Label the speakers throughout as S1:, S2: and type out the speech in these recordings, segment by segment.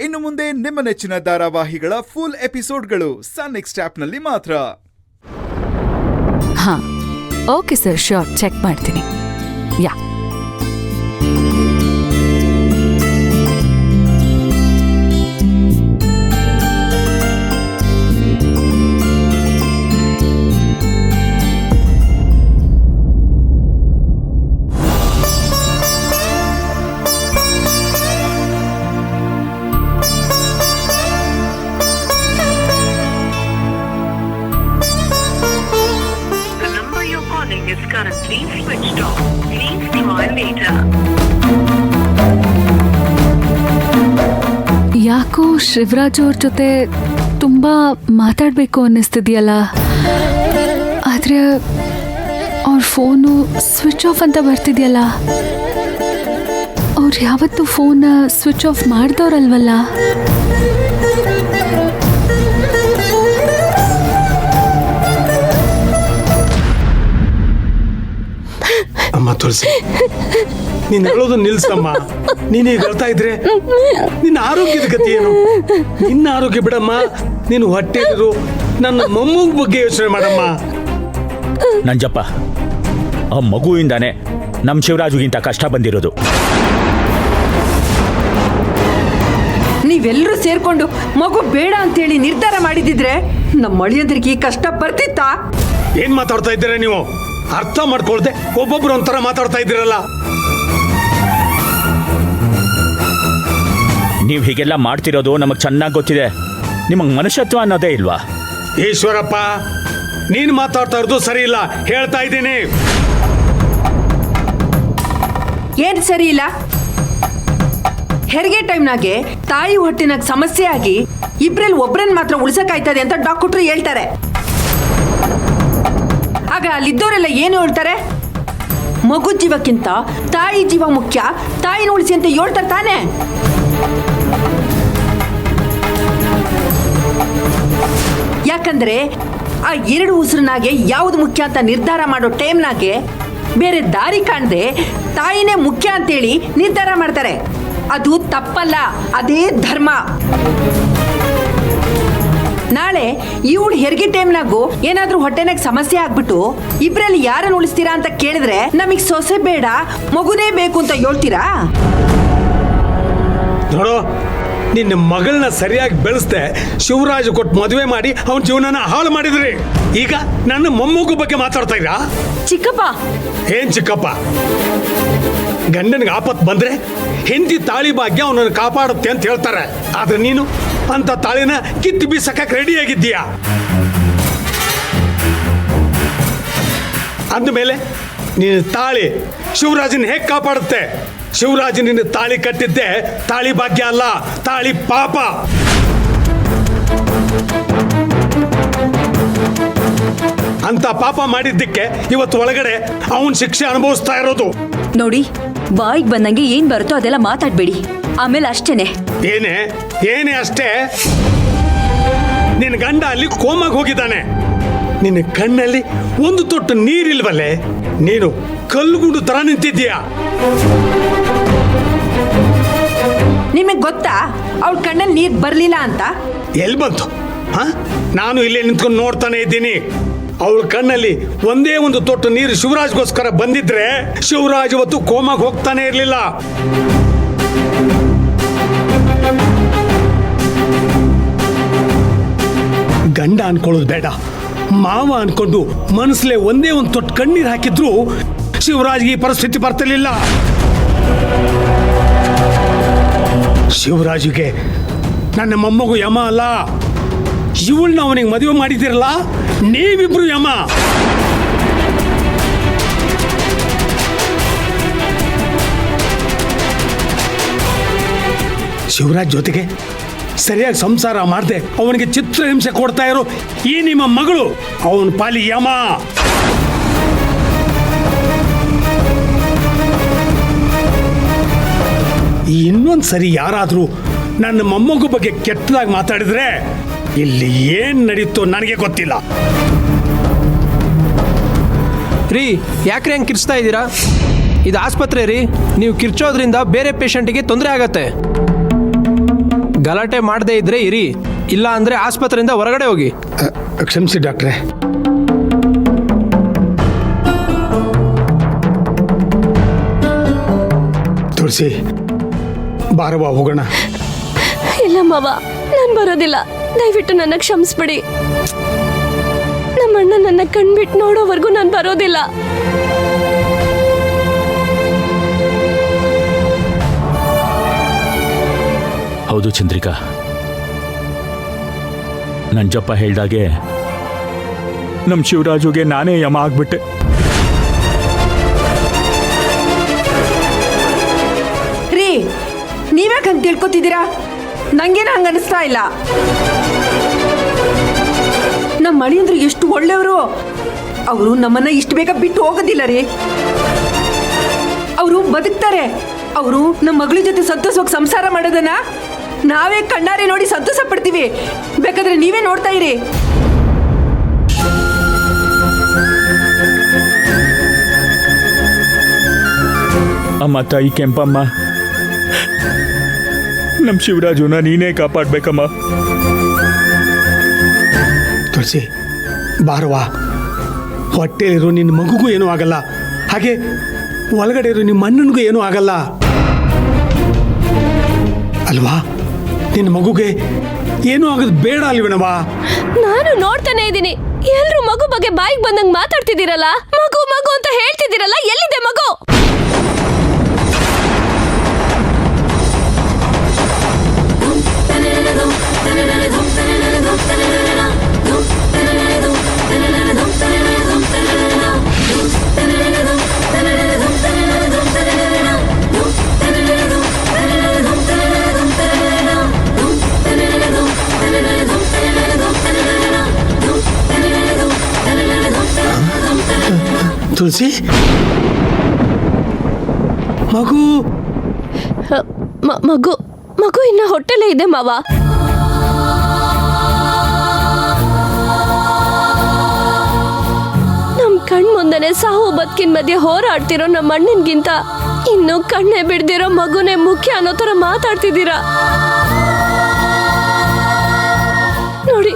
S1: ಇನ್ನು ಮುಂದೆ ನಿಮ್ಮ ನೆಚ್ಚಿನ ಧಾರಾವಾಹಿಗಳ ಫುಲ್ ಎಪಿಸೋಡ್ಗಳು ಸನ್ ನೆಕ್ಸ್ಟ್ ಆಪ್ನಲ್ಲಿ ಮಾತ್ರ.
S2: ಹಾ, ಓಕೆ ಸರ್, ಶ್ಯೂರ್, ಚೆಕ್ ಮಾಡ್ತೀನಿ. ಯಾ.
S3: is currently switched off. Please try later.
S2: ಯಾಕೋ ಶಿವರಾಜ್ ಅವ್ರ ಜೊತೆ ತುಂಬಾ ಮಾತಾಡಬೇಕು ಅನ್ನಿಸ್ತಿದೆಯಲ್ಲ, ಆದರೆ ಅವ್ರ ಫೋನು ಸ್ವಿಚ್ ಆಫ್ ಅಂತ ಬರ್ತಿದೆಯಲ್ಲ. ಅವ್ರು ಯಾವತ್ತೂ ಫೋನ್ನ ಸ್ವಿಚ್ ಆಫ್ ಮಾಡಿದವ್ರಲ್ವಲ್ಲ.
S4: ಅಮ್ಮ ತುಳಸಿ, ನೀನು ಹೇಳೋದು ನಿಲ್ಸಮ್ಮ. ನೀನೀಗ ಹೇಳ್ತಾ ಇದ್ರೆ ನಿನ್ನ ಆರೋಗ್ಯದ ಗತಿ ಏನು? ನಿನ್ನ ಆರೋಗ್ಯ ಬಿಡಮ್ಮ, ನೀನು ಹೊಟ್ಟೆಲಿರು. ನನ್ನ ಮೊಮ್ಮಗ ಬಗ್ಗೆ ಯೋಚನೆ ಮಾಡಮ್ಮ.
S5: ನಂಜಪ್ಪ, ಆ ಮಗುವಿಂದಾನೆ ನಮ್ಮ ಶಿವರಾಜುಗಿಂತ ಕಷ್ಟ ಬಂದಿರೋದು.
S6: ನೀವೆಲ್ಲರೂ ಸೇರ್ಕೊಂಡು ಮಗು ಬೇಡ ಅಂತೇಳಿ ನಿರ್ಧಾರ ಮಾಡಿದಿದ್ರೆ ನಮ್ಮ ಮಳಿಯಂದ್ರಿಗೆ ಈ ಕಷ್ಟ ಬರ್ತಿತ್ತಾ?
S4: ಏನ್ ಮಾತಾಡ್ತಾ ಇದ್ದೀರಾ ನೀವು? ಅರ್ಥ ಮಾಡ್ಕೊಳ್ದೆ ಒಬ್ಬೊಬ್ರು ಒಂಥರ ಮಾತಾಡ್ತಾ ಇದ್ದೀರಲ್ಲ.
S5: ನೀವು ಹೀಗೆಲ್ಲ ಮಾಡ್ತಿರೋದು ನಮಗೆ ಚೆನ್ನಾಗಿ ಗೊತ್ತಿದೆ. ನಿಮಗೆ ಮನುಷ್ಯತ್ವ ಅನ್ನೋದೇ ಇಲ್ವಾ?
S4: ಈಶ್ವರಪ್ಪ, ನೀನು ಮಾತಾಡ್ತಾ ಇರೋದು ಸರಿ ಇಲ್ಲ, ಹೇಳ್ತಾ ಇದ್ದೀನಿ.
S6: ಏನ್ ಸರಿ ಇಲ್ಲ? ಹೆರಿಗೆ ಟೈಮ್ನಾಗೆ ತಾಯಿ ಹೊಟ್ಟಿನಾಗ ಸಮಸ್ಯೆ ಆಗಿ ಇಬ್ರಲ್ಲಿ ಒಬ್ರನ್ನ ಮಾತ್ರ ಉಳಿಸಕ್ಕಾಯ್ತದೆ ಅಂತ ಡಾಕ್ಟರ್ ಹೇಳ್ತಾರೆ. ಆಗ ಅಲ್ಲಿದ್ದವರೆಲ್ಲ ಏನು ಹೇಳ್ತಾರೆ? ಮಗು ಜೀವಕ್ಕಿಂತ ತಾಯಿ ಜೀವ ಮುಖ್ಯ, ತಾಯಿನ ಉಳಿಸಿ ಅಂತ ಹೇಳ್ತಾರೆ ತಾನೆ. ಯಾಕಂದ್ರೆ ಆ ಎರಡು ಉಸಿರಿನಾಗೆ ಯಾವ್ದು ಮುಖ್ಯ ಅಂತ ನಿರ್ಧಾರ ಮಾಡೋ ಟೈಮ್ನಾಗೆ ಬೇರೆ ದಾರಿ ಕಾಣದೆ ತಾಯಿನೇ ಮುಖ್ಯ ಅಂತೇಳಿ ನಿರ್ಧಾರ ಮಾಡ್ತಾರೆ. ಅದು ತಪ್ಪಲ್ಲ, ಅದೇ ಧರ್ಮ. ನಾಳೆ ಇವಳು ಹೆರಿಗೆ ಟೈಮ್ನಾಗೂ ಏನಾದ್ರೂ ಹೊಟ್ಟೆನಾಗ ಸಮಸ್ಯೆ ಆಗ್ಬಿಟ್ಟು ಇಬ್ರಲ್ಲಿ ಯಾರನ್ನು ಉಳಿಸ್ತೀರಾ ಅಂತ ಕೇಳಿದ್ರೆ ನಮಗ್ ಸೊಸೆ ಬೇಡ ಮಗುನೇ ಬೇಕು ಅಂತ ಹೇಳ್ತೀರಾ?
S4: ನೋಡು, ನಿನ್ನ ಮಗಳನ್ನ ಸರಿಯಾಗಿ ಬೆಳೆಸ್ದೆ ಶಿವರಾಜ್ ಕೊಟ್ಟು ಮದುವೆ ಮಾಡಿ ಅವನ ಜೀವನನ ಹಾಳು ಮಾಡಿದ್ರಿ. ಈಗ ನನ್ನ ಮೊಮ್ಮಗು ಬಗ್ಗೆ ಮಾತಾಡ್ತಾ ಇದ್ದೀರಾ?
S6: ಚಿಕ್ಕಪ್ಪ,
S4: ಏನ್ ಚಿಕ್ಕಪ್ಪ? ಗಂಡನಿಗೆ ಆಪತ್ತು ಬಂದ್ರೆ ಹೆಂಡತಿ ತಾಳಿ ಭಾಗ್ಯ ಅವನನ್ನು ಕಾಪಾಡುತ್ತೆ ಅಂತ ಹೇಳ್ತಾರೆ. ಆದ್ರೆ ನೀನು ಅಂತ ತಾಳಿನ ಕಿತ್ತು ಬೀಸಕ್ಕೆ ರೆಡಿ ಆಗಿದ್ದೀಯಾ? ಅಂದಮೇಲೆ ನೀನು ತಾಳಿ ಶಿವರಾಜನ ಹೇಗೆ ಕಾಪಾಡುತ್ತೆ? ಶಿವರಾಜ ನಿನ್ನ ತಾಳಿ ಕಟ್ಟಿದ್ದೆ ತಾಳಿ ಭಾಗ್ಯ ಅಲ್ಲ, ತಾಳಿ ಪಾಪ. ಅಂತ ಪಾಪ ಮಾಡಿದ್ದಕ್ಕೆ ಇವತ್ತು ಒಳಗಡೆ ಅವನ್ ಶಿಕ್ಷೆ ಅನುಭವಿಸ್ತಾ ಇರೋದು.
S7: ನೋಡಿ, ಬಾಯಿಗೆ ಬಂದಂಗೆ ಏನ್ ಬರುತ್ತೋ ಅದೆಲ್ಲ ಮಾತಾಡ್ಬೇಡಿ. ಆಮೇಲೆ ಅಷ್ಟೇನೆ.
S4: ಏನೇ ಅಷ್ಟೇ? ನಿನ್ನ ಗಂಡ ಅಲ್ಲಿ ಕೋಮಾಗಿ ಹೋಗಿದ್ದಾನೆ. ನಿನ್ನ ಕಣ್ಣಲ್ಲಿ ಒಂದು ತೊಟ್ಟು ನೀರಿಲ್ವಲ್ಲೇ? ನೀನು ಕಲ್ಲುಗುಂಡು ತರ ನಿಂತಿದ್ದೀಯಾ?
S6: ನಿಮಗ್ ಗೊತ್ತಾ ಅವಳ ಕಣ್ಣಲ್ಲಿ ನೀರ್ ಬರ್ಲಿಲ್ಲ ಅಂತ?
S4: ಎಲ್ಲಿ ಬಂತು? ನಾನು ಇಲ್ಲೇ ನಿಂತ್ಕೊಂಡು ನೋಡ್ತಾನೆ ಇದ್ದೀನಿ. ಅವಳ ಕಣ್ಣಲ್ಲಿ ಒಂದೇ ಒಂದು ತೊಟ್ಟು ನೀರು ಶಿವರಾಜ್ಗೋಸ್ಕರ ಬಂದಿದ್ರೆ ಶಿವರಾಜ್ ಇವತ್ತು ಕೋಮಾಗಿ ಹೋಗ್ತಾನೆ ಇರಲಿಲ್ಲ. ಗಂಡ ಅನ್ಕೊಳ್ಳೋದು ಬೇಡ, ಮಾವ ಅನ್ಕೊಂಡು ಮನಸ್ಸಲ್ಲೇ ಒಂದೇ ಒಂದು ತೊಟ್ಟು ಕಣ್ಣೀರು ಹಾಕಿದ್ರು ಶಿವರಾಜ್ಗೆ ಈ ಪರಿಸ್ಥಿತಿ ಬರ್ತಿರ್ಲಿಲ್ಲ. ಶಿವರಾಜ್ಗೆ ನನ್ನ ಮೊಮ್ಮಗು ಯಮ ಅಲ್ಲ, ಇವಳನ್ನ ಅವನಿಗೆ ಮದುವೆ ಮಾಡಿದಿರಲ್ಲ, ನೀವಿಬ್ರು ಯಮ. ಶಿವರಾಜ್ ಜೊತೆಗೆ ಸರಿಯಾಗಿ ಸಂಸಾರ ಮಾಡದೆ ಅವನಿಗೆ ಚಿತ್ರಹಿಂಸೆ ಕೊಡ್ತಾ ಇರೋ ಈ ನಿಮ್ಮ ಮಗಳು ಅವನ ಪಾಲಿ ಯಮ. ಇನ್ನೊಂದು ಸರಿ ಯಾರಾದರೂ ನನ್ನ ಮೊಮ್ಮಗು ಬಗ್ಗೆ ಕೆಟ್ಟದಾಗಿ ಮಾತಾಡಿದ್ರೆ ಇಲ್ಲಿ ಏನ್ ನಡೀತೋ ನನಗೆ ಗೊತ್ತಿಲ್ಲ.
S8: ರೀ, ಯಾಕ್ರಿ ಹಂಗೆ ಕಿರ್ಚ್ತಾ ಇದ್ದೀರಾ? ಇದು ಆಸ್ಪತ್ರೆ ರೀ. ನೀವು ಕಿರ್ಚೋದ್ರಿಂದ ಬೇರೆ ಪೇಷಂಟಿಗೆ ತೊಂದರೆ ಆಗತ್ತೆ. ಗಲಾಟೆ ಮಾಡದೇ ಇದ್ರೆ ಇರಿ, ಇಲ್ಲ ಅಂದ್ರೆ ಆಸ್ಪತ್ರೆಯಿಂದ ಹೊರಗಡೆ ಹೋಗಿ.
S4: ಕ್ಷಮಿಸಿ ಡಾಕ್ಟ್ರೆ. ತುಳಸಿ, ಬಾರವಾ ಹೋಗೋಣ.
S9: ಇಲ್ಲ ಮಾವ, ನಾನು ಬರೋದಿಲ್ಲ. ದಯವಿಟ್ಟು ನನ್ನ ಕ್ಷಮಿಸ್ಬಿಡಿ. ನಮ್ಮಣ್ಣ ನನ್ನ ಕಣ್ಬಿಟ್ಟು ನೋಡೋವರೆಗೂ ನಾನು ಬರೋದಿಲ್ಲ.
S5: ಹೌದು ಚಂದ್ರಿಕಾ, ನಂಜಪ್ಪ ಹೇಳ್ದಾಗೆ ನಮ್ಮ ಶಿವರಾಜುಗೆ ನಾನೇ ಯಮ ಆಗ್ಬಿಟ್ಟೆ.
S6: ರೀ, ನೀವ್ಯಾಕೆ ಹಂಗೆ ತಿಳ್ಕೊತಿದ್ದೀರಾ? ನಂಗೇನು ಹಂಗೆ ಅನಿಸ್ತಾ ಇಲ್ಲ. ನಮ್ಮ ಮಳಿಯಂದ್ರು ಎಷ್ಟು ಒಳ್ಳೆಯವರು. ಅವರು ನಮ್ಮನ್ನ ಇಷ್ಟು ಬೇಗ ಬಿಟ್ಟು ಹೋಗೋದಿಲ್ಲ ರೀ. ಅವರು ಬದುಕ್ತಾರೆ. ಅವರು ನಮ್ಮ ಮಗಳ ಜೊತೆ ಸಂತೋಷವಾಗಿ ಸಂಸಾರ ಮಾಡೋದನ್ನ ನಾವೇ ಕಣ್ಣಾರೆ ನೋಡಿ ಸಂತೋಷ ಪಡ್ತೀವಿ. ಬೇಕಾದ್ರೆ ನೀವೇ ನೋಡ್ತಾ ಇರಿ.
S5: ಅಮ್ಮ, ತಾಯಿ ಕೆಂಪಮ್ಮ, ನಮ್ಮ ಶಿವರಾಜುನ ನೀನೇ ಕಾಪಾಡ್ಬೇಕಮ್ಮ.
S4: ತುಳಸಿ, ಬಾರವಾ. ಹೊಟ್ಟೆಲಿರೋ ನಿನ್ನ ಮಗುಗೂ ಏನೂ ಆಗಲ್ಲ, ಹಾಗೆ ಒಳಗಡೆ ಇರೋ ನಿಮ್ಮ ಅಣ್ಣನಿಗೂ ಏನೂ ಆಗಲ್ಲ ಅಲ್ವಾ? ನಿನ್ನ ಮಗುಗೆ ಏನೂ ಆಗೋದು ಬೇಡ ಅಲ್ವೇನವಾ?
S9: ನಾನು ನೋಡ್ತಾನೆ ಇದ್ದೀನಿ. ಎಲ್ರು ಮಗು ಬಗ್ಗೆ ಬಾಯಿಗೆ ಬಂದಂಗ್ ಮಾತಾಡ್ತಿದ್ದೀರಲ್ಲ. ಮಗು ಮಗು ಅಂತ ಹೇಳ್ತಿದ್ದೀರಲ್ಲ, ಎಲ್ಲಿದೆ ಮಗು?
S4: ತುಳಸಿ, ಮಗು
S9: ಮಗು ಮಗು ಇನ್ನ ಹೊಟ್ಟೆಲೇ ಇದೆ ಮಾವ. ನಮ್ ಕಣ್ ಮುಂದೆನೆ ಸಾವು ಬದುಕಿನ ಮಧ್ಯೆ ಹೋರಾಡ್ತಿರೋ ನಮ್ಮ ಅಣ್ಣನ್ಗಿಂತ ಇನ್ನು ಕಣ್ಣೆ ಬಿಡ್ದಿರೋ ಮಗುನೇ ಮುಖ್ಯ ಅನ್ನೋ ತರ ಮಾತಾಡ್ತಿದ್ದೀರಾ ನೋಡಿ.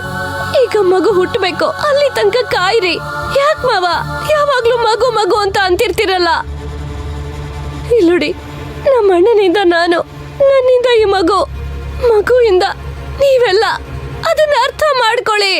S9: ಈಗ ಮಗು ಹುಟ್ಟಬೇಕು, ಅಲ್ಲಿ ತನಕ ಕಾಯಿರಿ. ಯಾಕೆ ಮಾವ ಯಾವಾಗ್ಲೂ ಮಗು ಮಗು ಅಂತ ಅಂತಿರ್ತಿರಲ್ಲ? ಇಲ್ಲೋಡಿ, ನಮ್ಮ ಅಣ್ಣನಿಂದ ನಾನು, ನನ್ನಿಂದ ಈ ಮಗುವಿಂದ ನೀವೆಲ್ಲ ಅದನ್ನ ಅರ್ಥ ಮಾಡ್ಕೊಳ್ಳಿ.